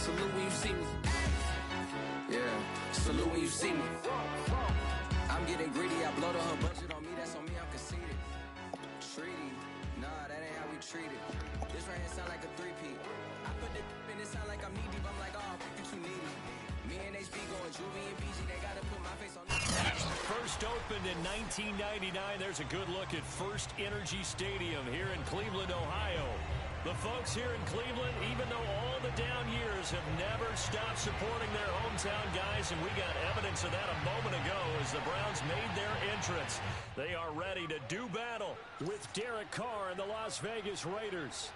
Salute when you see me. Yeah, salute when you see me. I'm getting greedy, I blow the whole budget on me, that's on me, I'm conceited. Treaty, nah, that ain't how we treat it. This right here sound like a three-peat. I put the in it sound like I'm knee deep, I'm like, oh, you too needy. Me and HB going Juvie and BG, they gotta put my face on this. First opened in 1999, there's a good look at First Energy Stadium here in Cleveland, Ohio. The folks here in Cleveland, even though all the down years, have never stopped supporting their hometown guys, and we got evidence of that a moment ago as the Browns made their entrance. They are ready to do battle with Derek Carr and the Las Vegas Raiders.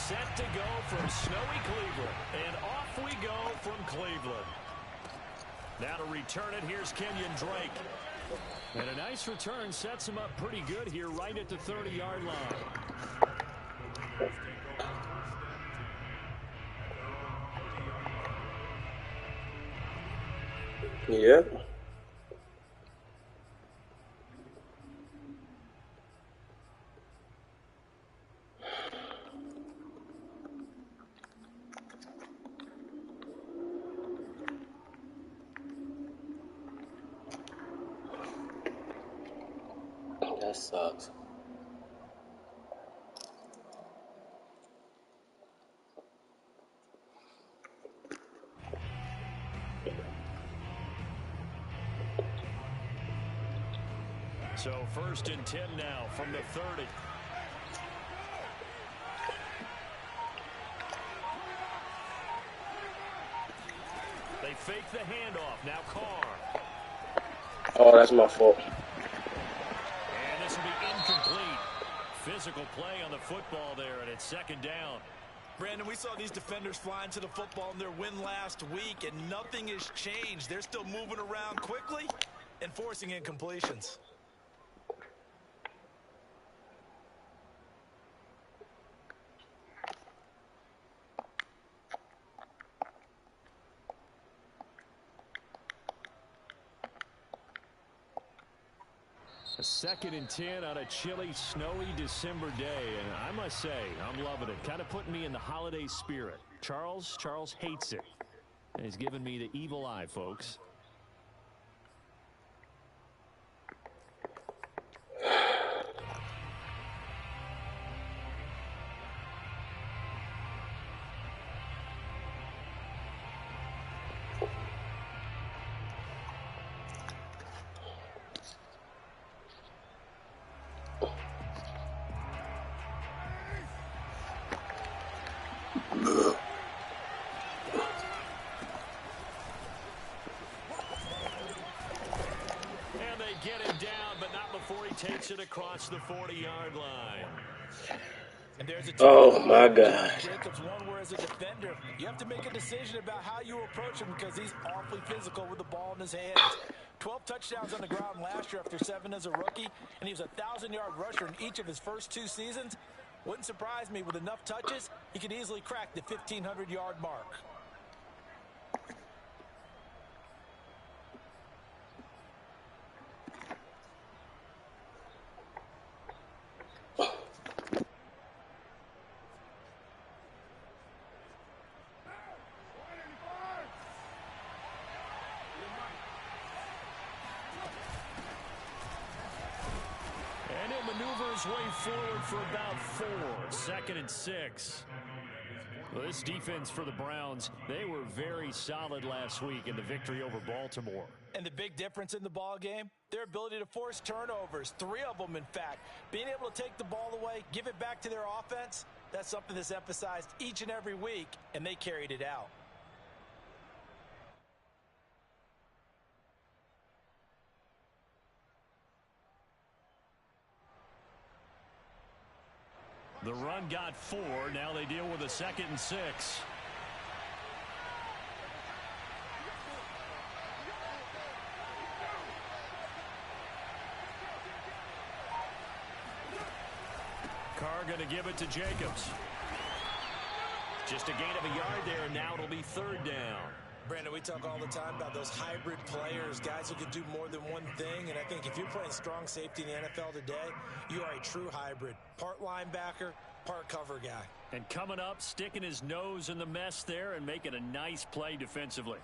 Set to go from snowy Cleveland, and off we go from Cleveland. Now to return it, here's Kenyon Drake. And a nice return sets him up pretty good here right at the 30-yard line. Yep. That sucks. So 1st and 10 now from the 30. They fake the handoff. Now Carr. Oh, that's my fault. And this will be incomplete. Physical play on the football there, and it's 2nd down. Brandon, we saw these defenders flying to the football in their win last week, and nothing has changed. They're still moving around quickly and forcing incompletions. A 2nd and 10 on a chilly, snowy December day, and I must say, I'm loving it. Kind of putting me in the holiday spirit. Charles hates it. And he's giving me the evil eye, folks. Takes it across the 40-yard line. And there's a oh my God. Jacobs, one where as a defender, you have to make a decision about how you approach him because he's awfully physical with the ball in his hands. 12 touchdowns on the ground last year after 7 as a rookie, and he was a 1,000-yard rusher in each of his first 2 seasons. Wouldn't surprise me, with enough touches, he could easily crack the 1,500-yard mark. Way forward for about 4. 2nd and 6. Well, this defense for the Browns, they were very solid last week in the victory over Baltimore. And the big difference in the ball game, their ability to force turnovers, 3 of them in fact. Being able to take the ball away, give it back to their offense, that's something that's emphasized each and every week, and they carried it out. The run got 4. Now they deal with a 2nd and 6. Carr going to give it to Jacobs. Just a gain of a yard there, and now it'll be third down. Brandon, we talk all the time about those hybrid players, guys who can do more than one thing. And I think if you're playing strong safety in the NFL today, you are a true hybrid. Part linebacker, part cover guy. And coming up, sticking his nose in the mess there and making a nice play defensively.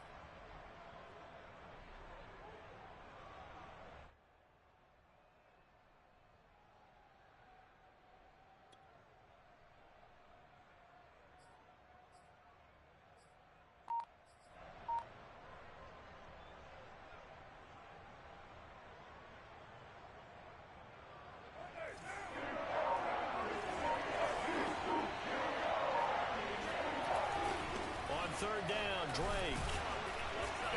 Third down, Drake.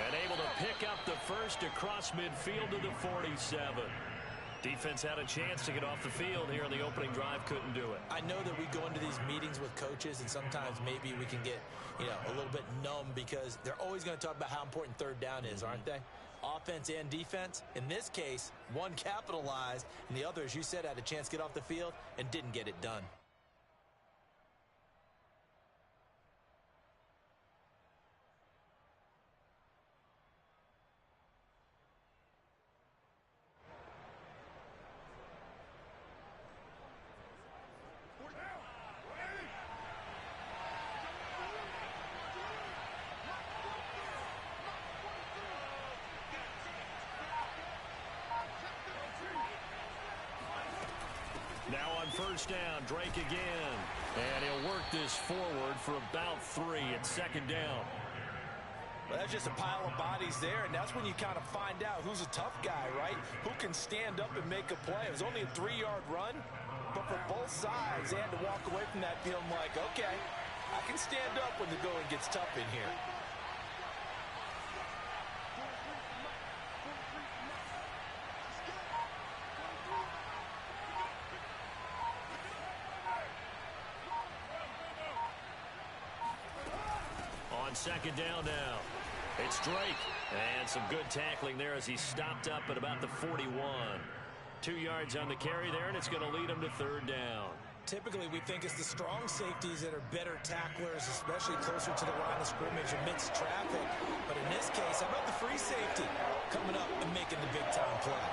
And able to pick up the first across midfield to the 47. Defense had a chance to get off the field here in the opening drive, couldn't do it. I know that we go into these meetings with coaches, and sometimes maybe we can get, a little bit numb because they're always going to talk about how important third down is, aren't they? Offense and defense. In this case, one capitalized, and the other, as you said, had a chance to get off the field and didn't get it done. Now on first down, Drake again. And he'll work this forward for about 3 at second down. Well, that's just a pile of bodies there, and that's when you kind of find out who's a tough guy, right? Who can stand up and make a play. It was only a 3-yard run, but for both sides, they had to walk away from that feeling like, okay, I can stand up when the going gets tough in here. Second down now. It's Drake. And some good tackling there as he stopped up at about the 41. 2 yards on the carry there, and it's going to lead him to third down. Typically, we think it's the strong safeties that are better tacklers, especially closer to the line of scrimmage amidst traffic. But in this case, how about the free safety coming up and making the big-time play?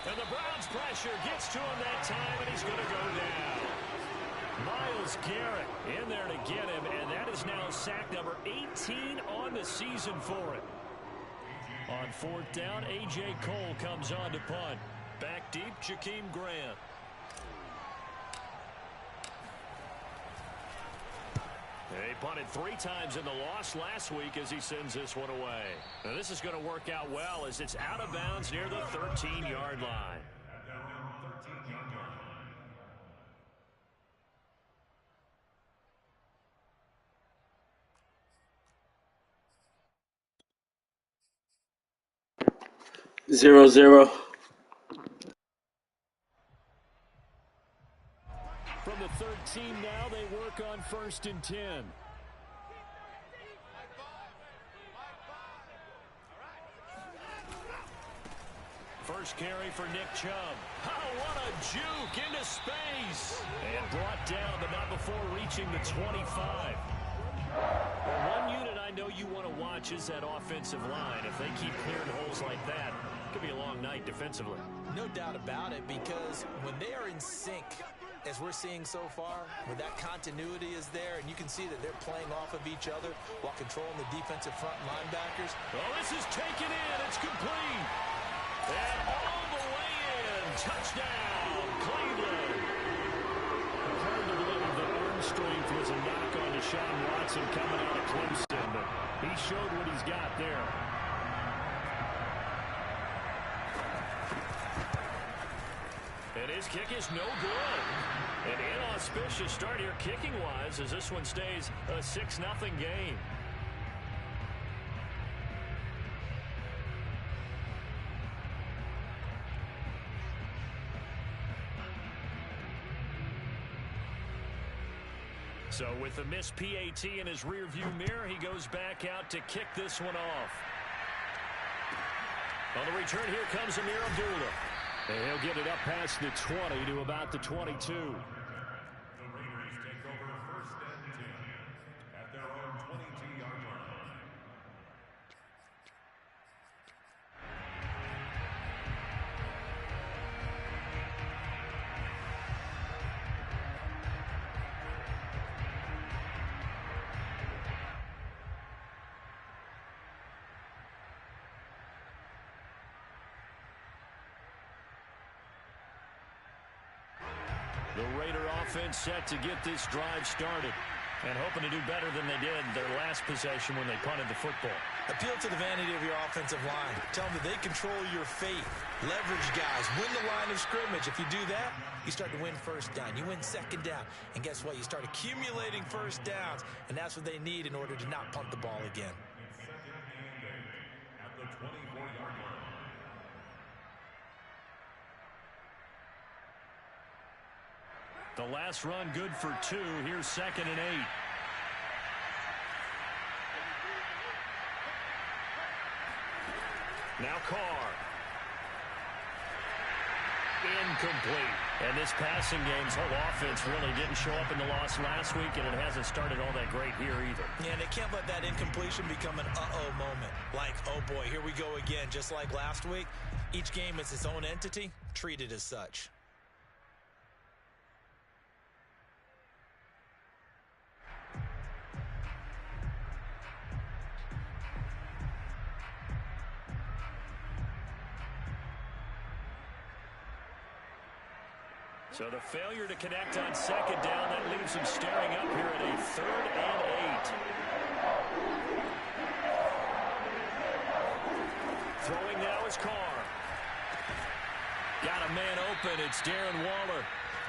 And the Browns' pressure gets to him that time, and he's going to go down. Myles Garrett in there to get him, and that is now sack number 18 on the season for him. On fourth down, A.J. Cole comes on to punt. Back deep, Jakeem Grant. He punted 3 times in the loss last week as he sends this one away. Now this is going to work out well as it's out of bounds near the 13-yard line. Zero, zero. From the 13 now, they work on 1st and 10. First carry for Nick Chubb. Oh, what a juke into space. And brought down, but not before reaching the 25. Well, one unit I know you want to watch is that offensive line. If they keep clearing holes like that, it could be a long night defensively. No doubt about it, because when they are in sync, as we're seeing so far, where that continuity is there, and you can see that they're playing off of each other while controlling the defensive front linebackers. Oh, this is taken in. It's complete. And all the way in. Touchdown, Cleveland. Hard to believe that arm strength was a knock on Deshaun Watson coming out of Clemson, but he showed what he's got there. And his kick is no good. An inauspicious start here kicking-wise as this one stays a 6-0 game. So with the missed PAT in his rearview mirror, he goes back out to kick this one off. On the return, here comes Amir Abdullah. And he'll get it up past the 20 to about the 22. The Raiders take over 1st and 10 at their own 22-yard line. The Raider offense set to get this drive started and hoping to do better than they did their last possession when they punted the football. Appeal to the vanity of your offensive line. Tell them that they control your fate. Leverage guys. Win the line of scrimmage. If you do that, you start to win first down. You win second down. And guess what? You start accumulating first downs. And that's what they need in order to not punt the ball again. It's 2nd and 8 at the 24-yard line. The last run good for 2. Here's 2nd and 8. Now Carr. Incomplete. And this passing game's whole offense really didn't show up in the loss last week, and it hasn't started all that great here either. Yeah, and they can't let that incompletion become an uh-oh moment. Like, oh boy, here we go again. Just like last week, each game is its own entity, treated as such. So the failure to connect on 2nd down, that leaves him staring up here at a 3rd and 8. Throwing now is Carr. Got a man open. It's Darren Waller.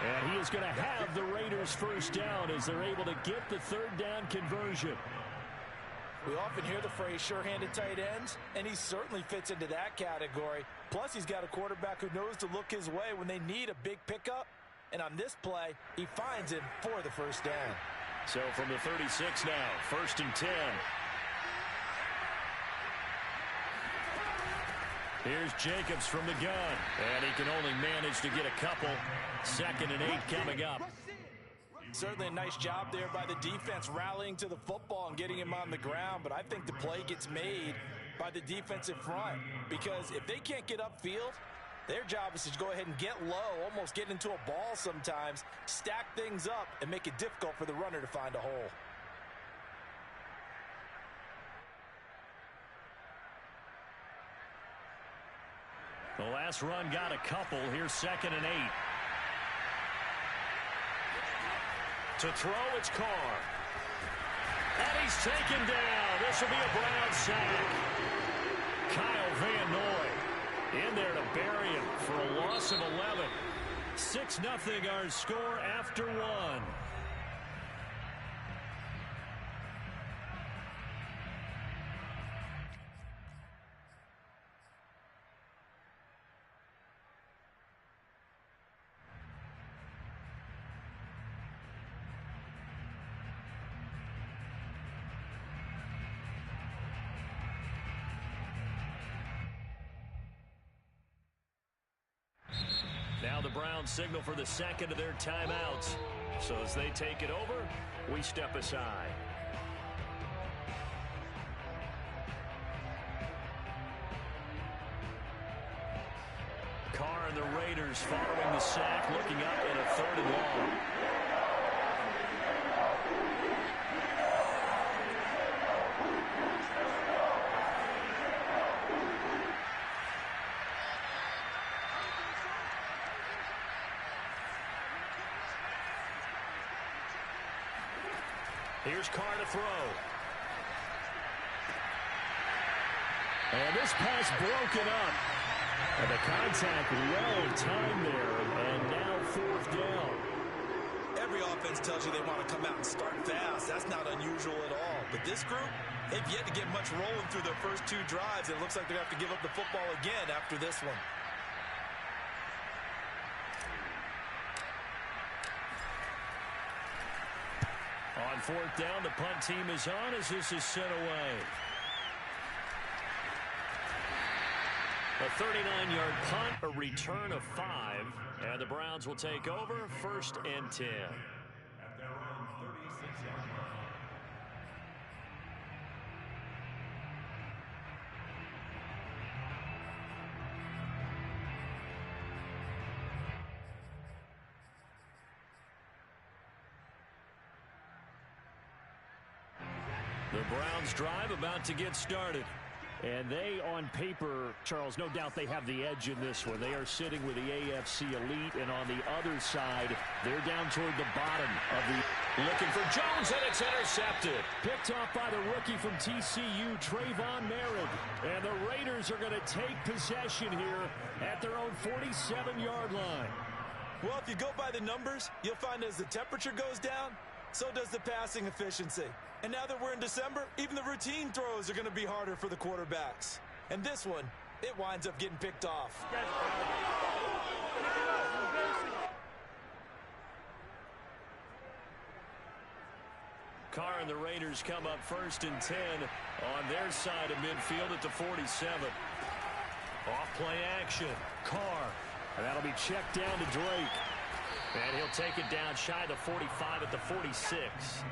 And he is going to have the Raiders' first down as they're able to get the 3rd down conversion. We often hear the phrase sure-handed tight ends, and he certainly fits into that category. Plus, he's got a quarterback who knows to look his way when they need a big pickup. And on this play, he finds him for the first down. So from the 36 now, 1st and 10. Here's Jacobs from the gun. And he can only manage to get a couple. 2nd and 8 coming up. Certainly a nice job there by the defense rallying to the football and getting him on the ground. But I think the play gets made by the defensive front. Because if they can't get upfield, their job is to go ahead and get low, almost get into a ball sometimes, stack things up, and make it difficult for the runner to find a hole. The last run got a couple. Here's 2nd and 8. To throw, it's Carr. And he's taken down. This will be a Brown sack. Kyle Van Noy in there to bury him for a loss of 11. 6-0 our score after 1. Now the Browns signal for the 2nd of their timeouts. So as they take it over, we step aside. Carr and the Raiders following the sack, looking up in a 3rd and long. Here's Carr to throw. And this pass broken up. And the contact well timed there. And now 4th down. Every offense tells you they want to come out and start fast. That's not unusual at all. But this group, they've yet to get much rolling through their first 2 drives. It looks like they're going to have to give up the football again after this one. On fourth down, the punt team is on as this is sent away. A 39-yard punt, a return of 5, and the Browns will take over 1st and 10. At their own 36-yard line. The Browns drive about to get started. And they, on paper, Charles, no doubt they have the edge in this one. They are sitting with the AFC elite, and on the other side, they're down toward the bottom of the... Looking for Jones, and it's intercepted. Picked off by the rookie from TCU, Trayvon Merritt. And the Raiders are going to take possession here at their own 47-yard line. Well, if you go by the numbers, you'll find as the temperature goes down, so does the passing efficiency. And now that we're in December, even the routine throws are going to be harder for the quarterbacks. And this one, it winds up getting picked off. Carr and the Raiders come up 1st and 10 on their side of midfield at the 47. Off play action. Carr. And that'll be checked down to Drake. And he'll take it down shy of the 45 at the 46.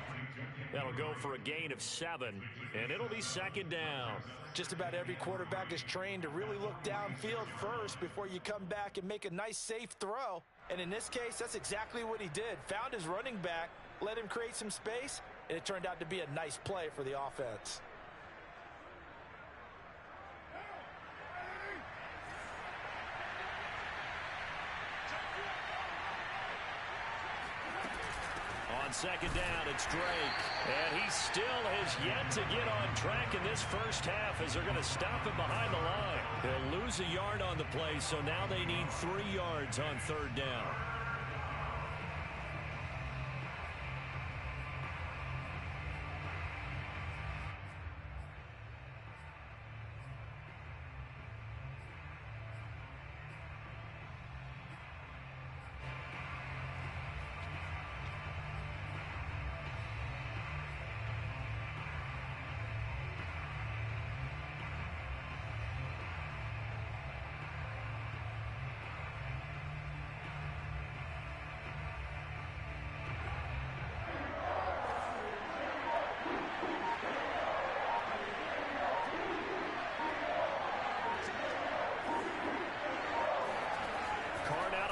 That'll go for a gain of 7, and it'll be 2nd down. Just about every quarterback is trained to really look downfield first before you come back and make a nice, safe throw. And in this case, that's exactly what he did. Found his running back, let him create some space, and it turned out to be a nice play for the offense. On 2nd down, it's Drake. And he still has yet to get on track in this first half as they're going to stop him behind the line. He'll lose a yard on the play, so now they need 3 yards on 3rd down.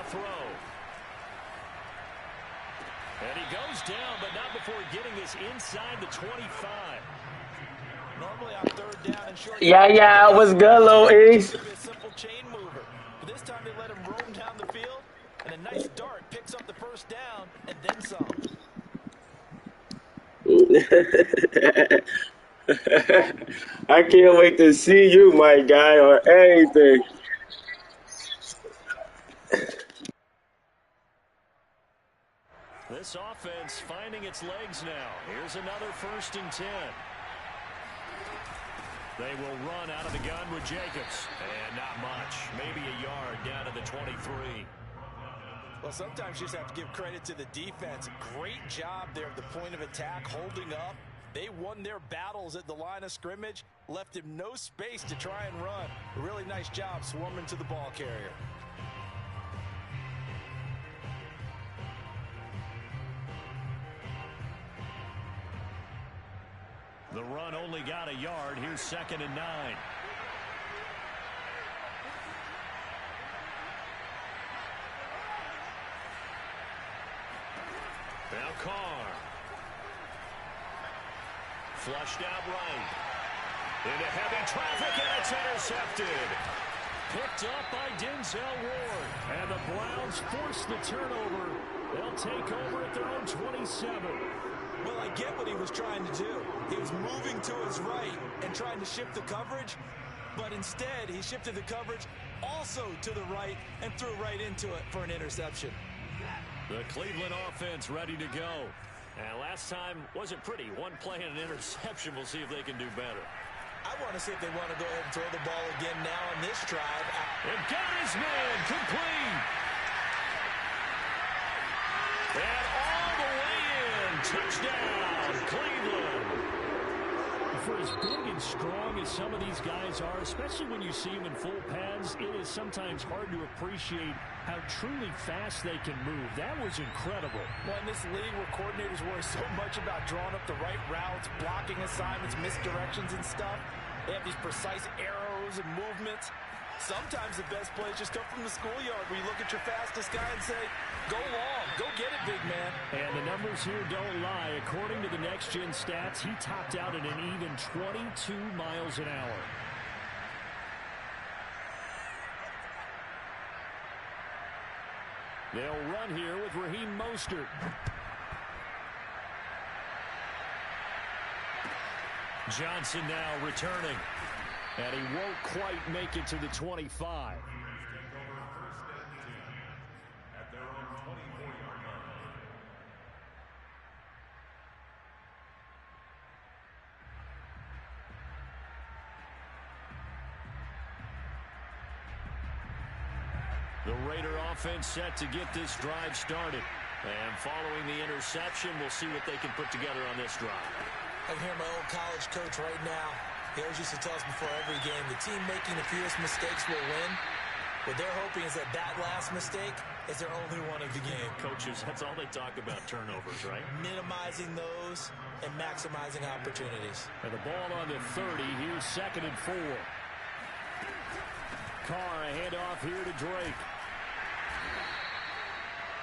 Throw. And he goes down, but not before getting this inside the 25. Normally on 3rd down and short. Yeah, what's good, Lil Ace? A simple chain mover. But this time they let him roam down the field, and a nice dart picks up the 1st down and then some. I can't wait to see you, my guy, or anything. This offense finding its legs now. Here's another 1st and 10. They will run out of the gun with Jacobs. And not much. Maybe a yard down to the 23. Well, sometimes you just have to give credit to the defense. Great job there at the point of attack, holding up. They won their battles at the line of scrimmage, left him no space to try and run. A really nice job swarming to the ball carrier. The run only got a yard. Here's 2nd and 9. Now Carr. Flushed out right. Into heavy traffic, and it's intercepted. Picked up by Denzel Ward. And the Browns force the turnover. They'll take over at their own 27. Well, I get what he was trying to do. He was moving to his right and trying to shift the coverage, but instead he shifted the coverage also to the right and threw right into it for an interception. The Cleveland offense ready to go. And last time wasn't pretty. One play and an interception. We'll see if they can do better. I want to see if they want to go ahead and throw the ball again now on this drive. And got his man complete. And all the way in to Touchdown, Cleveland. For as big and strong as some of these guys are, especially when you see them in full pads, it is sometimes hard to appreciate how truly fast they can move. That was incredible. Well, in this league where coordinators worry so much about drawing up the right routes, blocking assignments, misdirections and stuff, they have these precise arrows and movements. Sometimes the best plays just come from the schoolyard where you look at your fastest guy and say, go long, go get it, big man. And the numbers here don't lie. According to the next-gen stats, he topped out at an even 22 miles an hour. They'll run here with Raheem Mostert. Johnson now returning. And he won't quite make it to the 25. Take over first and 10 at their own 24-yard line. The Raider offense set to get this drive started. And following the interception, we'll see what they can put together on this drive. I can hear my old college coach right now. He always used to tell us before every game, the team making the fewest mistakes will win. What they're hoping is that last mistake is their only one of the game. Coaches, that's all they talk about, turnovers, right? Minimizing those and maximizing opportunities. And the ball on the 30. Here's 2nd and 4. Carr, a handoff here to Drake.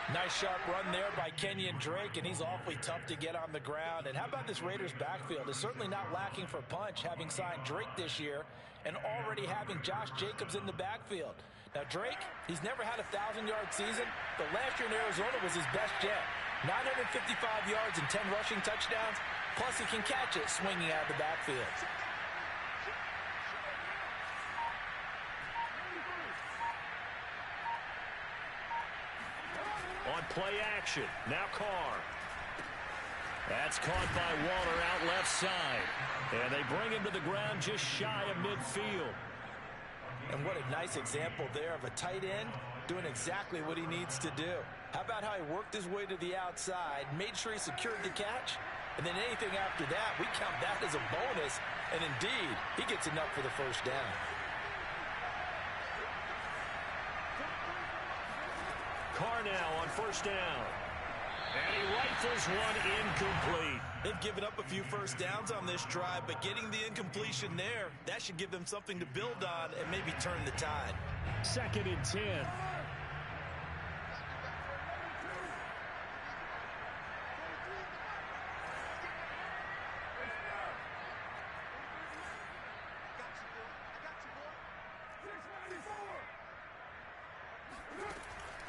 Nice sharp run there by Kenyon Drake, and he's awfully tough to get on the ground. And how about this Raiders backfield? It's certainly not lacking for punch, having signed Drake this year and already having Josh Jacobs in the backfield. Now, Drake, he's never had a 1,000-yard season, but last year in Arizona was his best yet. 955 yards and 10 rushing touchdowns, plus he can catch it swinging out of the backfield. On play action, now Carr. That's caught by Waller out left side. And they bring him to the ground just shy of midfield. And what a nice example there of a tight end doing exactly what he needs to do. How about how he worked his way to the outside, made sure he secured the catch, and then anything after that, we count that as a bonus. And indeed, he gets enough for the first down. Carr now on first down. And he rifles one incomplete. They've given up a few first downs on this drive, but getting the incompletion there, that should give them something to build on and maybe turn the tide. 2nd and 10.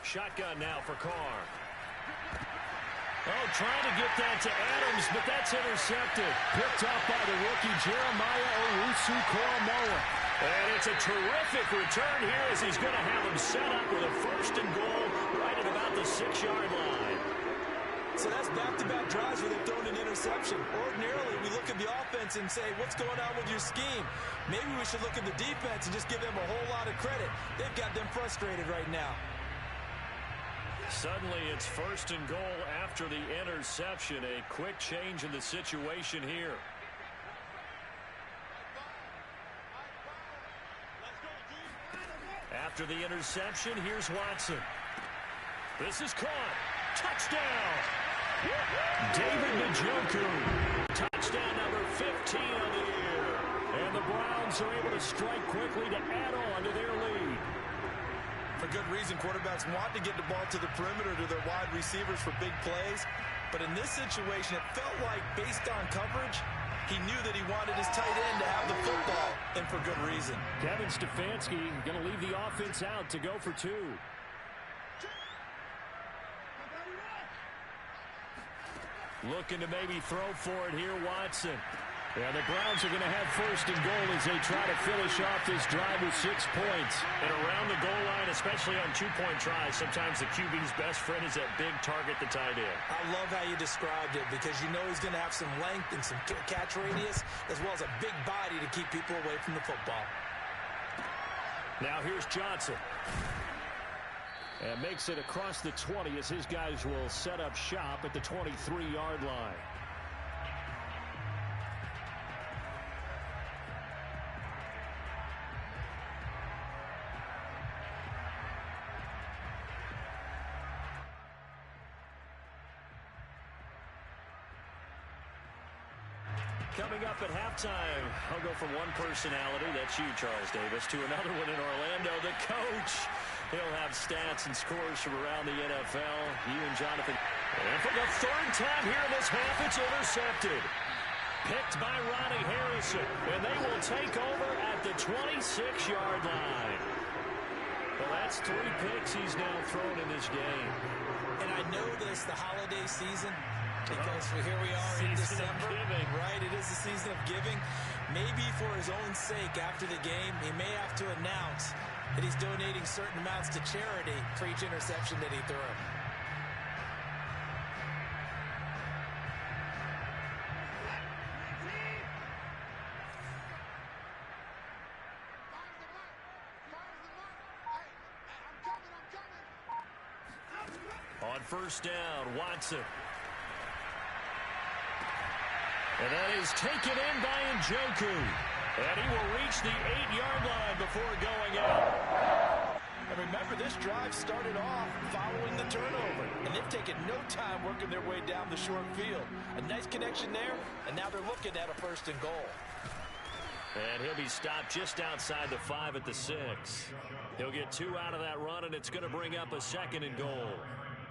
Shotgun now for Carr. Oh, trying to get that to Adams, but that's intercepted. Picked up by the rookie Jeremiah Owusu-Koramoah. And it's a terrific return here as he's going to have him set up with a 1st and goal right at about the 6-yard line. So that's back-to-back drives where they've thrown an interception. Ordinarily, we look at the offense and say, what's going on with your scheme? Maybe we should look at the defense and just give them a whole lot of credit. They've got them frustrated right now. Suddenly, it's 1st and goal after the interception. A quick change in the situation here. After the interception, here's Watson. This is caught. Touchdown! David Njoku. Touchdown number 15 of the year. And the Browns are able to strike quickly to add on to their lead. For good reason, quarterbacks want to get the ball to the perimeter to their wide receivers for big plays. But in this situation, it felt like, based on coverage, he knew that he wanted his tight end to have the football, and for good reason. Kevin Stefanski going to leave the offense out to go for 2. Looking to maybe throw for it here, Watson. Yeah, the Browns are going to have 1st and goal as they try to finish off this drive with 6 points. And around the goal line, especially on 2-point tries, sometimes the QB's best friend is that big target, the tight end. I love how you described it because you know he's going to have some length and some catch radius as well as a big body to keep people away from the football. Now here's Johnson. And makes it across the 20 as his guys will set up shop at the 23-yard line. Coming up at halftime, I'll go from one personality, that's you, Charles Davis, to another one in Orlando, the coach. He'll have stats and scores from around the NFL. You and Jonathan. And for the third time here in this half, it's intercepted. Picked by Ronnie Harrison, and they will take over at the 26-yard line. Well, that's 3 picks he's now thrown in this game. And I know this, the holiday season, because here we are in December, right? It is the season of giving. Maybe for his own sake, after the game, he may have to announce that he's donating certain amounts to charity for each interception that he threw. On first down, Watson. And that is taken in by Njoku. And he will reach the 8-yard line before going out. And remember, this drive started off following the turnover. And they've taken no time working their way down the short field. A nice connection there, and now they're looking at a 1st and goal. And he'll be stopped just outside the 5 at the 6. He'll get 2 out of that run, and it's going to bring up a 2nd and goal.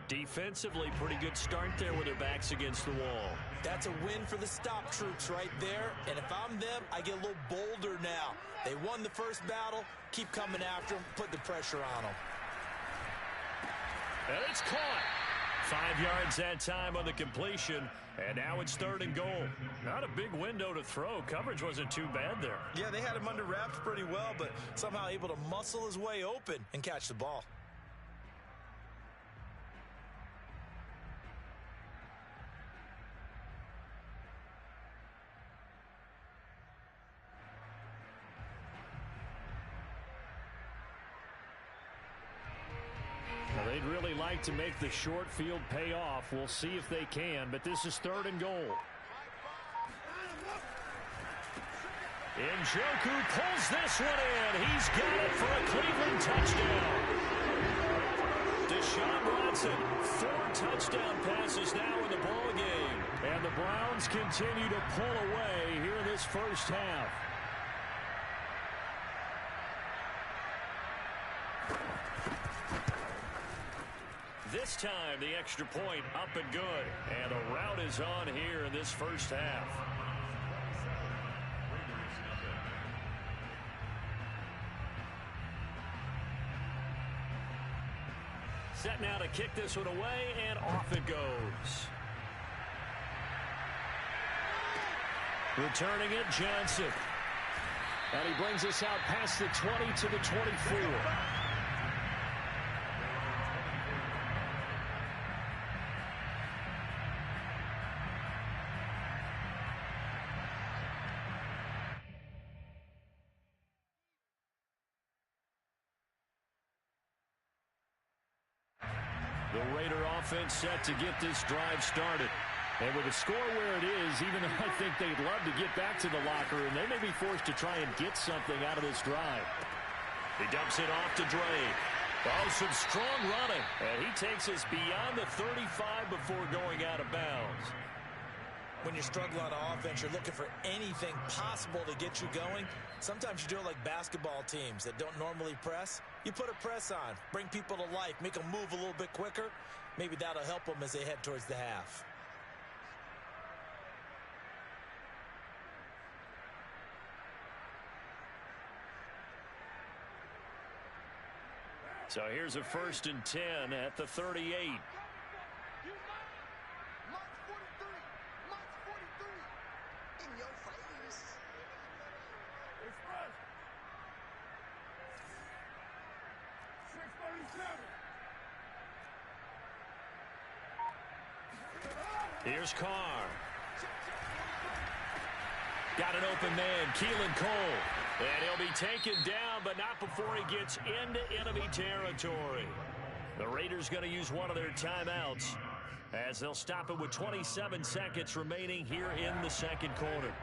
Defensively, pretty good start there with their backs against the wall. That's a win for the stop troops right there. And if I'm them, I get a little bolder now. They won the first battle. Keep coming after them. Put the pressure on them. And it's caught. 5 yards that time on the completion. And now it's 3rd and goal. Not a big window to throw. Coverage wasn't too bad there. Yeah, they had him under wraps pretty well, but somehow able to muscle his way open and catch the ball. They'd really like to make the short field pay off. We'll see if they can, but this is 3rd and goal. Njoku pulls this one in. He's got it for a Cleveland touchdown. Deshaun Watson, 4 touchdown passes now in the ball game. And the Browns continue to pull away here in this first half. This time, the extra point up and good. And a rout is on here in this first half. Set now to kick this one away, and off it goes. Returning it, Johnson. And he brings us out past the 20 to the 24. The Raider offense set to get this drive started. And with the score where it is, even though I think they'd love to get back to the locker room, they may be forced to try and get something out of this drive. He dumps it off to Dre. Oh, some strong running. And he takes us beyond the 35 before going out of bounds. When you struggle on offense, you're looking for anything possible to get you going. Sometimes you do it like basketball teams that don't normally press. You put a press on, bring people to life, make them move a little bit quicker. Maybe that'll help them as they head towards the half. So here's a 1st and 10 at the 38. Here's Carr. Got an open man, Keelan Cole. And he'll be taken down, but not before he gets into enemy territory. The Raiders going to use one of their timeouts as they'll stop it with 27 seconds remaining here in the second quarter.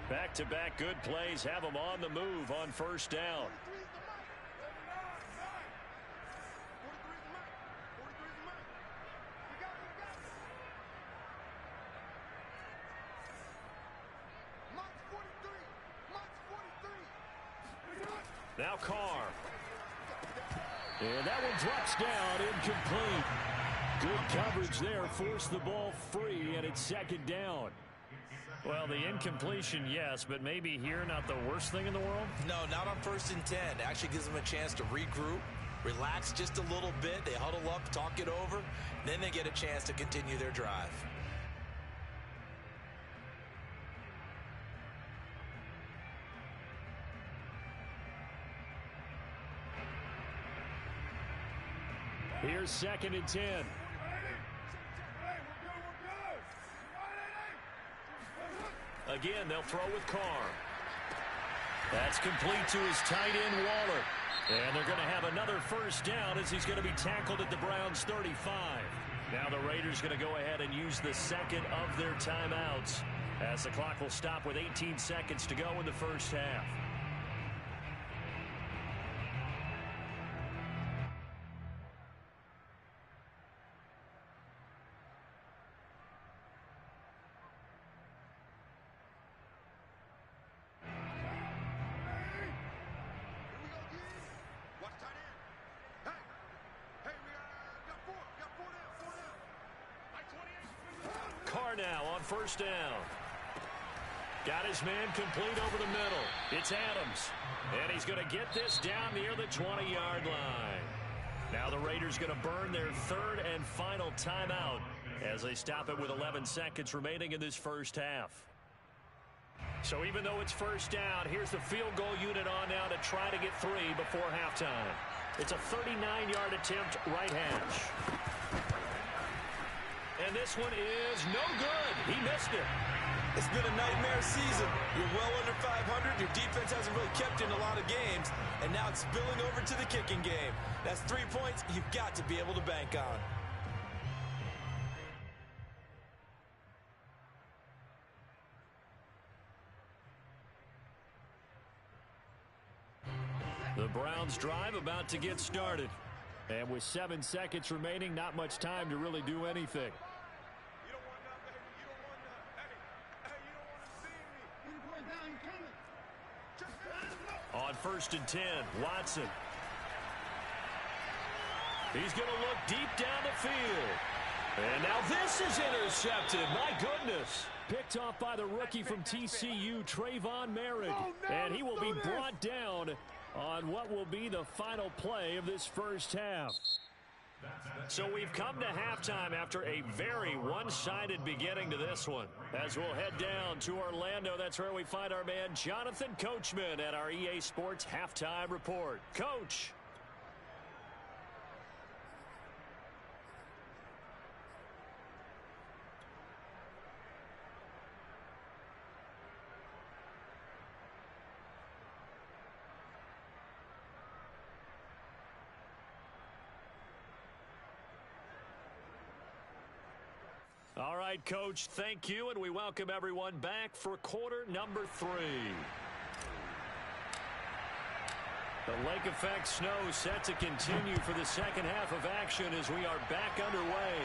Back-to-back good plays have them on the move on first down. Now Carr. And that one drops down, incomplete. Good coverage there, forced the ball free, and it's second down. Well, the incompletion, yes, but maybe here not the worst thing in the world? No, not on 1st and 10. It actually gives them a chance to regroup, relax just a little bit. They huddle up, talk it over, then they get a chance to continue their drive. Here's 2nd and 10. Again, they'll throw with Carr. That's complete to his tight end, Waller. And they're going to have another first down as he's going to be tackled at the Browns' 35. Now the Raiders going to go ahead and use the second of their timeouts as the clock will stop with 18 seconds to go in the first half. Now on first down. Got his man complete over the middle. It's Adams. And he's going to get this down near the 20-yard line. Now the Raiders going to burn their third and final timeout as they stop it with 11 seconds remaining in this first half. So even though it's first down, here's the field goal unit on now to try to get 3 before halftime. It's a 39-yard attempt right hash. And this one is no good. He missed it. It's been a nightmare season. You're well under 500. Your defense hasn't really kept in a lot of games. And now it's spilling over to the kicking game. That's 3 points you've got to be able to bank on. The Browns drive about to get started. And with 7 seconds remaining, not much time to really do anything. On 1st and 10, Watson. He's going to look deep down the field. And now this is intercepted. My goodness. Picked off by the rookie from TCU, Trayvon Merritt. And he will be brought down on what will be the final play of this first half. So we've come to halftime after a very one-sided beginning to this one. As we'll head down to Orlando, that's where we find our man Jonathan Coachman at our EA Sports Halftime Report. Coach. All right, Coach, thank you, and we welcome everyone back for quarter number 3. The lake effect snow set to continue for the second half of action as we are back underway.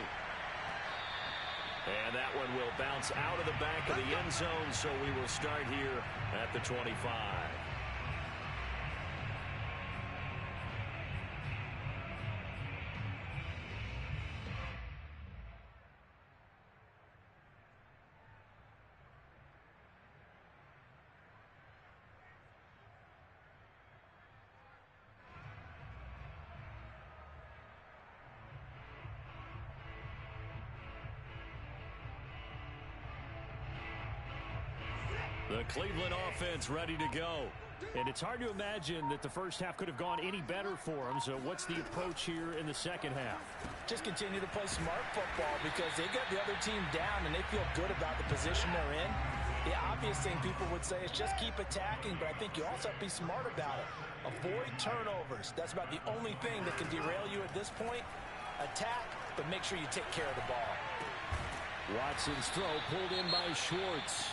And that one will bounce out of the back of the end zone, so we will start here at the 25. The Cleveland offense ready to go. And it's hard to imagine that the first half could have gone any better for them. So what's the approach here in the second half? Just continue to play smart football because they got the other team down and they feel good about the position they're in. The obvious thing people would say is just keep attacking, but I think you also have to be smart about it. Avoid turnovers. That's about the only thing that can derail you at this point. attack, but make sure you take care of the ball. Watson's throw pulled in by Schwartz.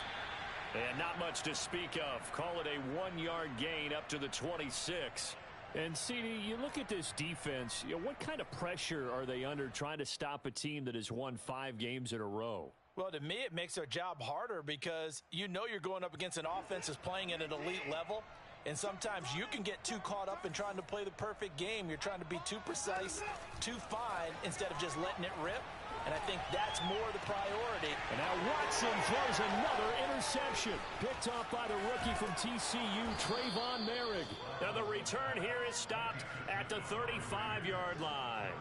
And not much to speak of. Call it a 1-yard gain up to the 26. And, CD, you look at this defense, what kind of pressure are they under trying to stop a team that has won 5 games in a row? Well, to me, it makes their job harder because you know you're going up against an offense that's playing at an elite level. And sometimes you can get too caught up in trying to play the perfect game. You're trying to be too precise, too fine, instead of just letting it rip. And I think that's more the priority. And now Watson throws another interception. Picked off by the rookie from TCU, Trayvon Merrick. Now the return here is stopped at the 35-yard line.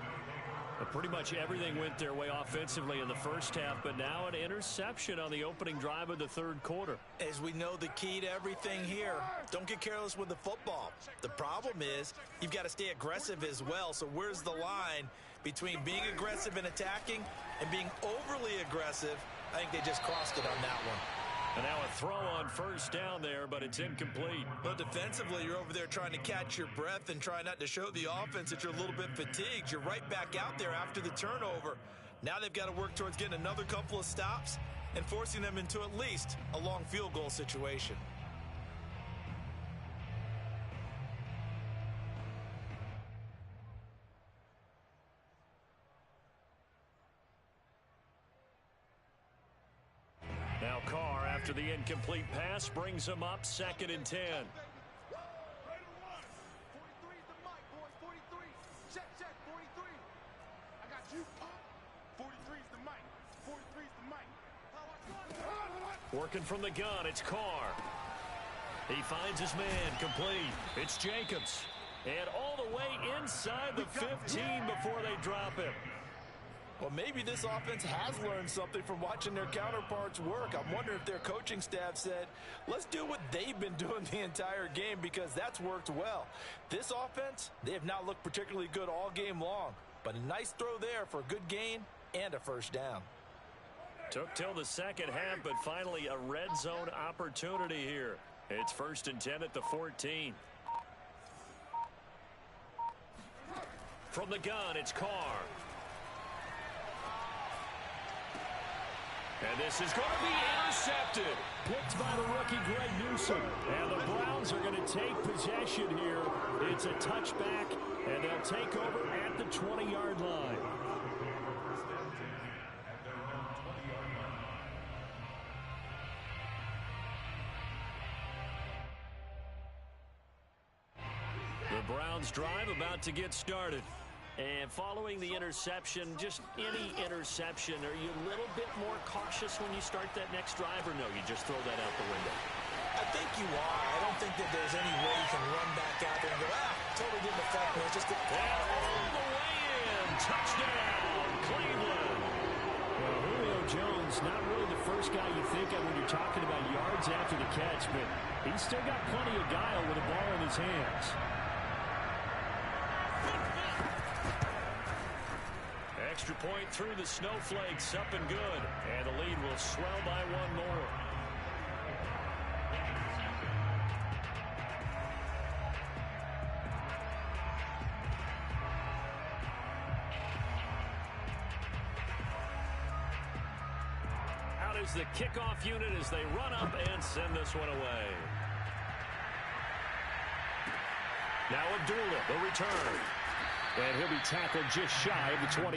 Pretty much everything went their way offensively in the first half, but now an interception on the opening drive of the third quarter. As we know, the key to everything here, don't get careless with the football. The problem is you've got to stay aggressive as well. So where's the line between being aggressive and attacking and being overly aggressive? I think they just crossed it on that one. And now a throw on first down there, but it's incomplete. But defensively, you're over there trying to catch your breath and try not to show the offense that you're a little bit fatigued. You're right back out there after the turnover. Now they've got to work towards getting another couple of stops and forcing them into at least a long field goal situation. Now Carr, after the incomplete pass, brings him up 2nd and 10. 43's the mic, boys. 43. Check, 43. I got you. 43's the mic. 43's the mic. Working from the gun, it's Carr. He finds his man, complete. It's Jacobs. And all the way inside the 15 before they drop him. Well, maybe this offense has learned something from watching their counterparts work. I'm wondering if their coaching staff said, let's do what they've been doing the entire game because that's worked well. This offense, they have not looked particularly good all game long. But a nice throw there for a good gain and a first down. Took till the second half, but finally a red zone opportunity here. It's 1st and 10 at the 14. From the gun, it's Carr. And this is going to be intercepted. Picked by the rookie Greg Newsome. And the Browns are going to take possession here. It's a touchback, and they'll take over at the 20-yard line. The Browns drive about to get started. And following the interception, just any interception, are you a little bit more cautious when you start that next drive, or no, you just throw that out the window? I think you are. I don't think that there's any way you can run back out there and go, totally didn't affect me. It's just all the way in. Touchdown, Cleveland. Well, Julio Jones, not really the first guy you think of when you're talking about yards after the catch, but he's still got plenty of guile with the ball in his hands. Extra point through the snowflakes, up and good. And the lead will swell by one more. Out is the kickoff unit as they run up and send this one away. Now Abdullah, the return. And he'll be tackled just shy of the 25.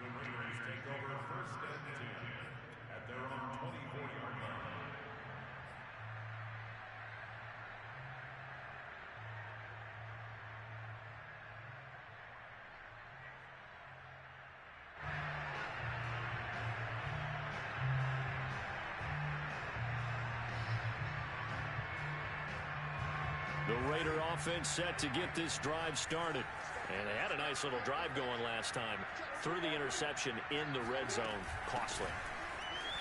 The Raiders take over 1st and 10 at their own 24-yard line. The Raider offense set to get this drive started. And they had a nice little drive going last time. Through the interception in the red zone. Costly.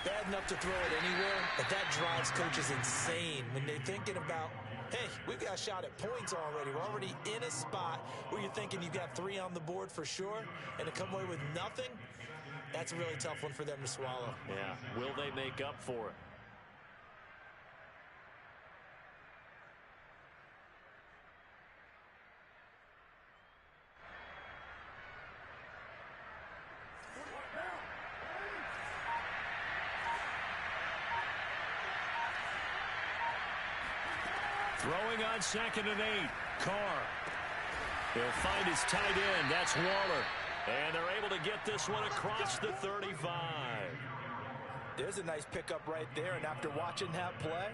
bad enough to throw it anywhere, but that drives coaches insane when they're thinking about, hey, we've got a shot at points already. We're already in a spot where you're thinking you've got 3 on the board for sure, and to come away with nothing, that's a really tough one for them to swallow. Yeah, will they make up for it? Throwing on 2nd and 8. Carr. He'll find his tight end. That's Waller. And they're able to get this one across the 35. There's a nice pickup right there, and after watching that play,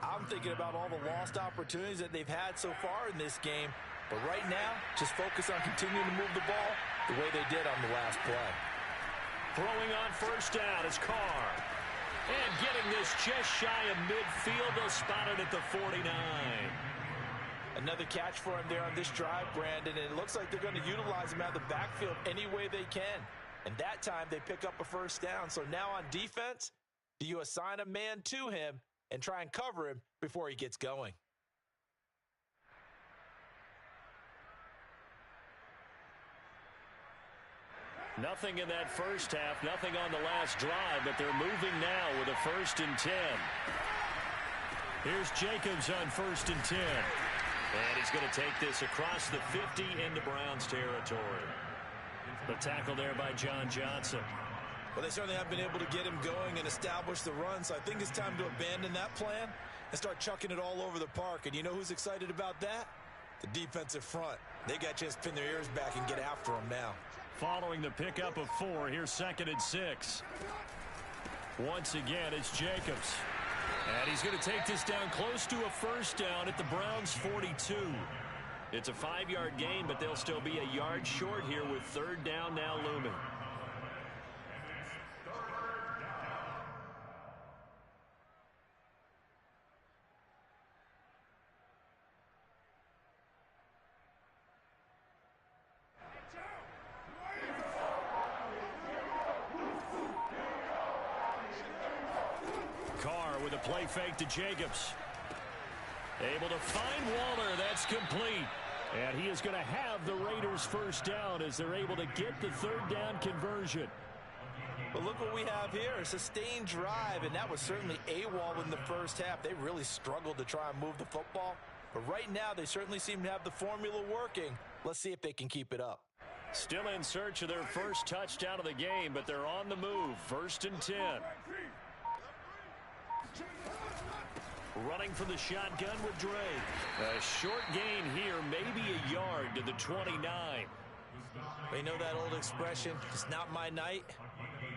I'm thinking about all the lost opportunities that they've had so far in this game. But right now, just focus on continuing to move the ball the way they did on the last play. Throwing on 1st down is Carr. And getting this just shy of midfield. They'll spot it at the 49. Another catch for him there on this drive, Brandon, and it looks like they're going to utilize him out of the backfield any way they can. And that time, they pick up a 1st down. So now on defense, do you assign a man to him and try and cover him before he gets going? Nothing in that first half, nothing on the last drive, but they're moving now with a 1st and 10. Here's Jacobs on 1st and 10. And he's going to take this across the 50 into Browns territory. The tackle there by John Johnson. Well, they certainly have been able to get him going and establish the run, so I think it's time to abandon that plan and start chucking it all over the park. And you know who's excited about that? The defensive front. They got a chance to pin their ears back and get after him now. Following the pickup of 4, here's 2nd and 6. Once again, it's Jacobs. And he's going to take this down close to a 1st down at the Browns' 42. It's a 5-yard gain, but they'll still be a yard short here with 3rd down now looming. Carr with a play fake to Jacobs. Able to find Waller. That's complete. And he is going to have the Raiders 1st down as they're able to get the 3rd down conversion. But look what we have here, a sustained drive, and that was certainly AWOL in the first half. They really struggled to try and move the football. But right now, they certainly seem to have the formula working. Let's see if they can keep it up. Still in search of their first touchdown of the game, but they're on the move. 1st and 10. Running from the shotgun with Dre. A short gain here, maybe a yard to the 29. You know that old expression, it's not my night?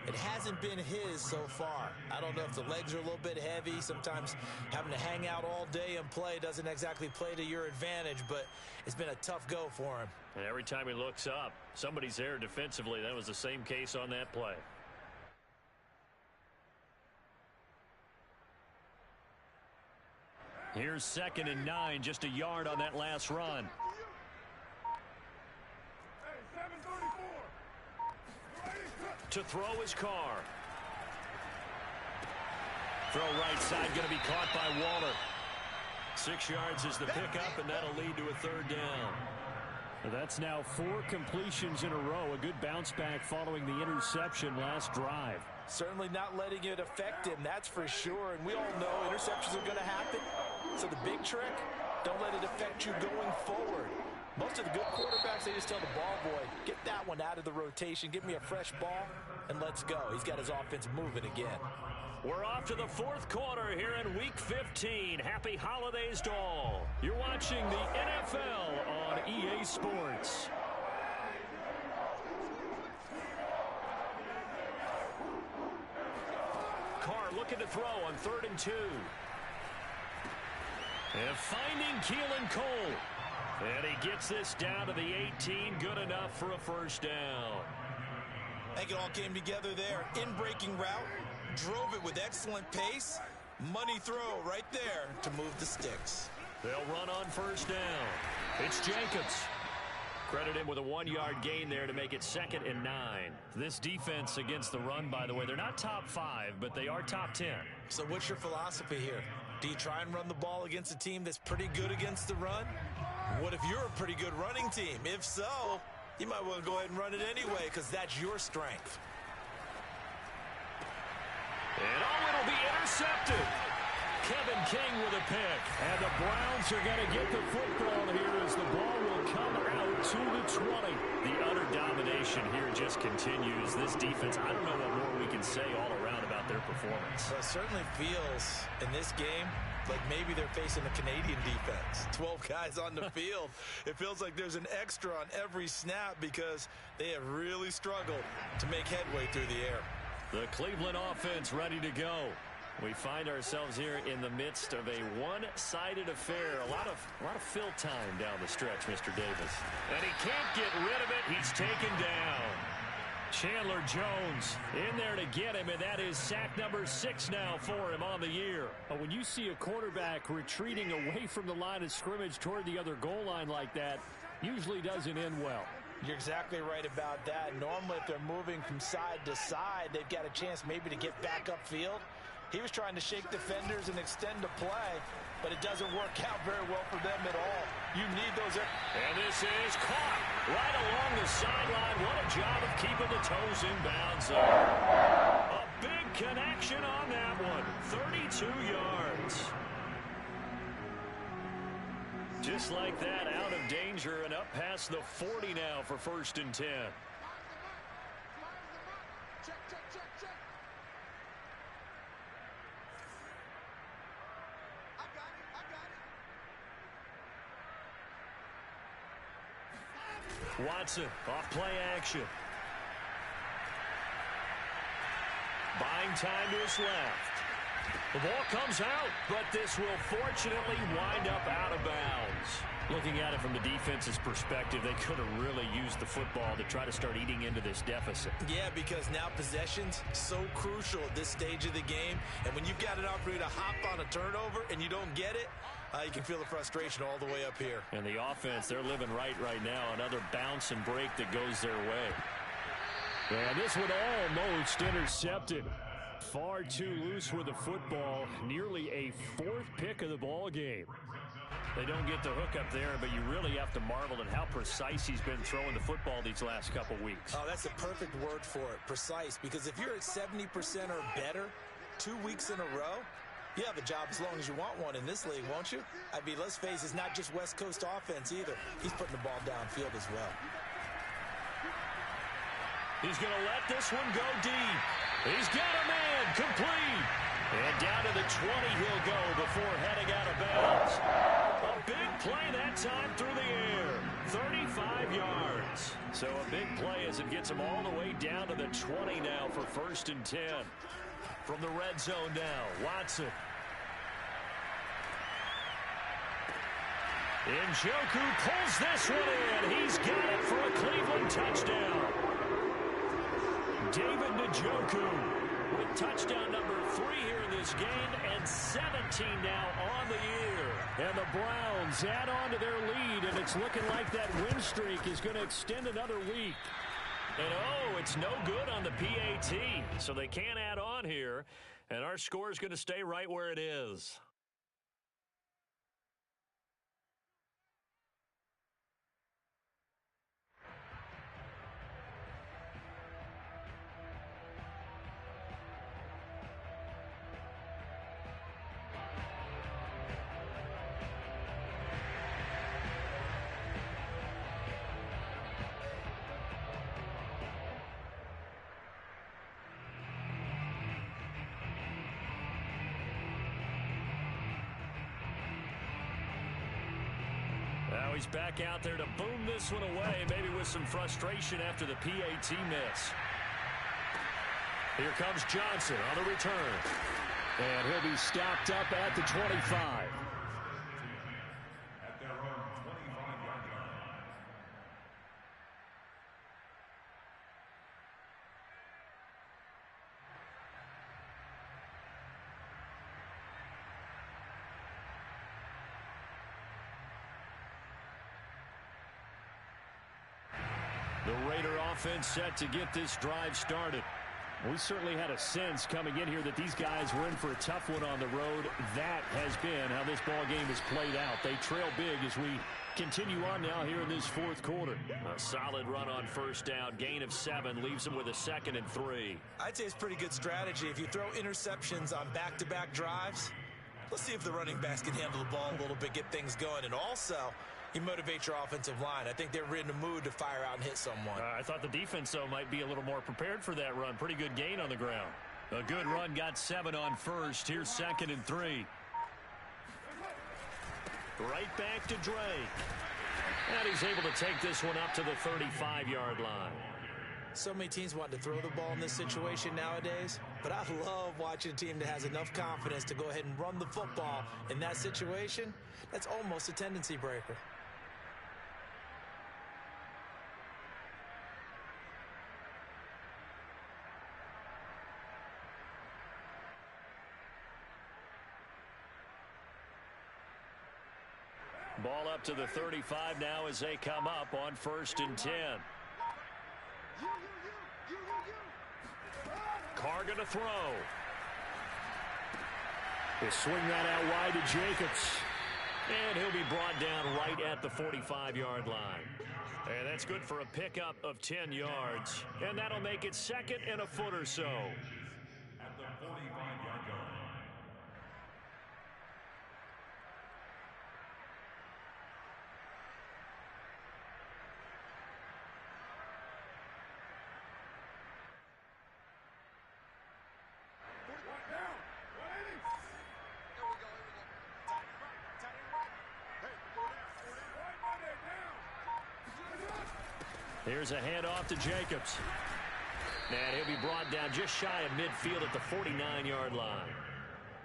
It hasn't been his so far. I don't know if the legs are a little bit heavy. Sometimes having to hang out all day and play doesn't exactly play to your advantage, but it's been a tough go for him. And every time he looks up, somebody's there defensively. That was the same case on that play. Here's 2nd and 9, just a yard on that last run. To throw his Carr. Throw right side, going to be caught by Waller. 6 yards is the pickup, and that'll lead to a 3rd down. That's now 4 completions in a row. A good bounce back following the interception last drive. Certainly not letting it affect him, that's for sure. And we all know interceptions are going to happen. So the big trick, don't let it affect you going forward. Most of the good quarterbacks, they just tell the ball boy, get that one out of the rotation, give me a fresh ball, and let's go. He's got his offense moving again. We're off to the 4th quarter here in Week 15. Happy holidays to all. You're watching the NFL on EA Sports. Carr looking to throw on 3rd and 2. And finding Keelan Cole. And he gets this down to the 18. Good enough for a 1st down. I think it all came together there. In-breaking route. Drove it with excellent pace. Money throw right there to move the sticks. They'll run on 1st down. It's Jacobs. Credit him with a 1-yard gain there to make it 2nd and 9. This defense against the run, by the way, they're not top 5, but they are top 10. So what's your philosophy here? Do you try and run the ball against a team that's pretty good against the run? What if you're a pretty good running team? If so, you might want to go ahead and run it anyway because that's your strength. And it'll be intercepted. Kevin King with a pick. And the Browns are going to get the football here as the ball will come out to the 20. The utter domination here just continues. This defense, I don't know what more we can say all around about about their performance. Well, it certainly feels in this game like maybe they're facing a Canadian defense. 12 guys on the field. It feels like there's an extra on every snap because they have really struggled to make headway through the air. The Cleveland offense ready to go. We find ourselves here in the midst of a one-sided affair. A lot of fill time down the stretch, Mr. Davis. And he can't get rid of it. He's taken down. Chandler Jones in there to get him, and that is sack number 6 now for him on the year. But when you see a quarterback retreating away from the line of scrimmage toward the other goal line like that, usually doesn't end well. You're exactly right about that. Normally, if they're moving from side to side, they've got a chance maybe to get back upfield. He was trying to shake defenders and extend the play, but it doesn't work out very well for them at all. You need those. And this is caught right along the sideline. What a job of keeping the toes in bounds. A big connection on that one. 32 yards. Just like that, out of danger and up past the 40 now for 1st and 10. Check, check, check, check. I got it. Watson off play action. Buying time to his left. The ball comes out, but this will fortunately wind up out of bounds. Looking at it from the defense's perspective, they could have really used the football to try to start eating into this deficit. Yeah, because now possession's so crucial at this stage of the game. And when you've got an opportunity to hop on a turnover and you don't get it, you can feel the frustration all the way up here. And the offense, they're living right now. Another bounce and break that goes their way. And this one almost intercepted. Far too loose with the football. Nearly a 4th pick of the ball game. They don't get the hook up there, but you really have to marvel at how precise he's been throwing the football these last couple weeks. Oh, that's a perfect word for it, precise. Because if you're at 70% or better 2 weeks in a row, you have a job as long as you want one in this league, won't you? I mean, let's face it, it's not just West Coast offense either. He's putting the ball downfield as well. He's going to let this one go deep. He's got a man complete. And down to the 20 he'll go before heading out of bounds. A big play that time through the air. 35 yards. So a big play as it gets him all the way down to the 20 now for 1st and 10. From the red zone now, Watson. Njoku pulls this one in. He's got it for a Cleveland touchdown. David Njoku with touchdown number 3 here in this game and 17 now on the year. And the Browns add on to their lead, and it's looking like that win streak is going to extend another week. And it's no good on the PAT, so they can't add on here, and our score is going to stay right where it is. Now he's back out there to boom this one away, maybe with some frustration after the PAT miss. Here comes Johnson on the return. And he'll be stopped up at the 25. At their own 25-yard line. The Raider offense set to get this drive started. We certainly had a sense coming in here that these guys were in for a tough one on the road. That has been how this ball game has played out. They trail big as we continue on now here in this 4th quarter. A solid run on 1st down. Gain of 7 leaves them with a 2nd and 3. I'd say it's pretty good strategy. If you throw interceptions on back-to-back drives, let's see if the running backs can handle the ball a little bit, get things going. And also, you motivate your offensive line. I think they're in the mood to fire out and hit someone. I thought the defense, though, might be a little more prepared for that run. Pretty good gain on the ground. A good run, got 7 on first. Here's 2nd and 3. Right back to Drake. And he's able to take this one up to the 35-yard line. So many teams want to throw the ball in this situation nowadays, but I love watching a team that has enough confidence to go ahead and run the football. In that situation, that's almost a tendency breaker. Ball up to the 35 now as they come up on 1st and 10. Carr going to throw. He'll swing that out wide to Jacobs. And he'll be brought down right at the 45-yard line. And that's good for a pickup of 10 yards. And that'll make it 2nd and a foot or so. At the 45-yard line. Here's a handoff to Jacobs. And he'll be brought down just shy of midfield at the 49-yard line.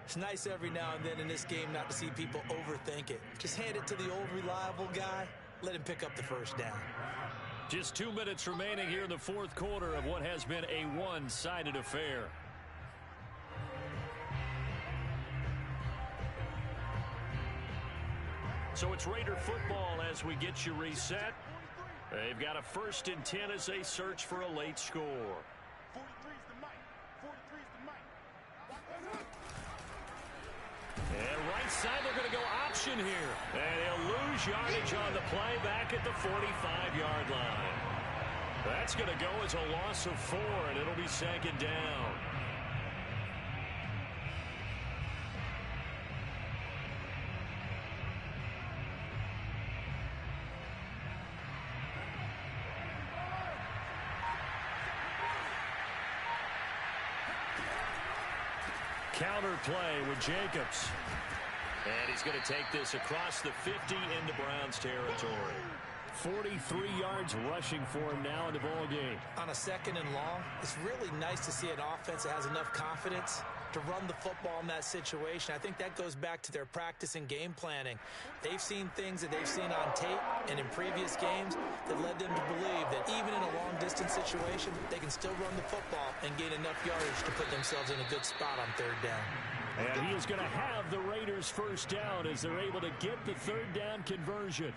It's nice every now and then in this game not to see people overthink it. Just hand it to the old reliable guy. Let him pick up the first down. Just 2 minutes remaining here in the 4th quarter of what has been a one-sided affair. So it's Raider football as we get you reset. They've got a 1st and 10 as they search for a late score. 43's the mic. 43's the mic. And right side, they're going to go option here. And he'll lose yardage on the play back at the 45-yard line. That's going to go as a loss of 4, and it'll be 2nd down. Counter play with Jacobs. And he's going to take this across the 50 into Browns territory. 43 yards rushing for him now in the ball game. On a 2nd and long, it's really nice to see an offense that has enough confidence to run the football in that situation. I think that goes back to their practice and game planning. They've seen things that they've seen on tape and in previous games that led them to believe that even in a long-distance situation, they can still run the football and gain enough yardage to put themselves in a good spot on 3rd down. And he is going to have the Raiders first down as they're able to get the 3rd down conversion.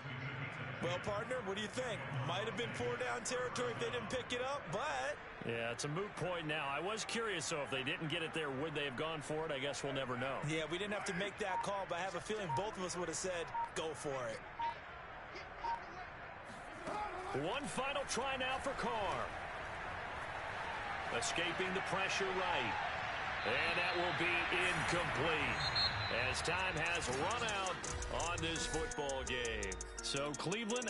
Well, partner, what do you think? Might have been 4-down territory if they didn't pick it up, but... Yeah, it's a moot point now. I was curious, though, if they didn't get it there, would they have gone for it? I guess we'll never know. Yeah, we didn't have to make that call, but I have a feeling both of us would have said, go for it. One final try now for Carr. Escaping the pressure right. And that will be incomplete as time has run out on this football game. So Cleveland...